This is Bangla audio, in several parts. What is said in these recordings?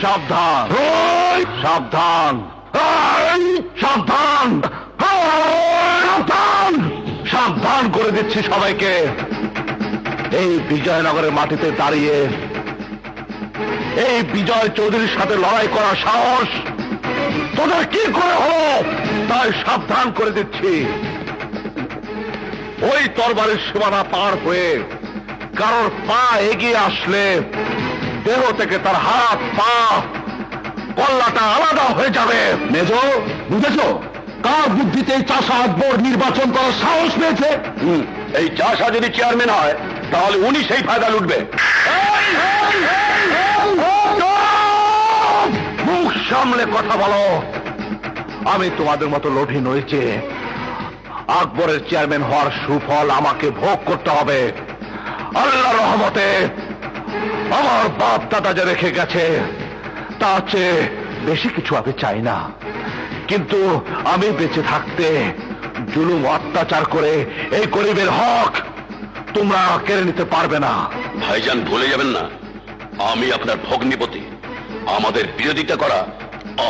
সাবধান, সাবধান, সাবধান, সাবধান, সাবধান করে দিচ্ছি সবাইকে। এই বিজয়নগরের মাটিতে দাঁড়িয়ে এই বিজয় চৌধুরীর সাথে লড়াই করার সাহস তোদের কি করে হলো তাই সাবধান করে দিচ্ছি। ওই তরবারের সীমানা পার হয়ে কারোর পা এগিয়ে আসলে দেহ থেকে তার হাত পা কল্লাটা আলাদা হয়ে যাবে। মেজ, বুঝেছো কার বুদ্ধিতে এই চাষা আকবর নির্বাচন করার সাহস পেয়েছে? এই চাষা যদি চেয়ারম্যান হয় তাহলে উনি সেই ফায়দা লুটবে। মুখ সামলে কথা বলো। আমি তোমাদের মতো লোভী নই যে আকবরের চেয়ারম্যান হওয়ার সুফল আমাকে ভোগ করতে হবে। আল্লাহর রহমতে আমার বাপ দাদা যা রেখে গেছে তার চেয়ে বেশি কিছু আমি চাই না, কিন্তু আমি বেঁচে থাকতে জুলুম অত্যাচার করে এই গরিবের হক তোমরা কেড়ে নিতে পারবে না। ভাইজান ভুলে যাবেন না, আমি আপনার ভগ্নিপতি। আমাদের বিরোধিতা করা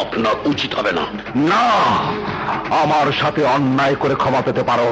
আপনার উচিত হবে না। না, আমার সাথে অন্যায় করে ক্ষমা পেতে পারো,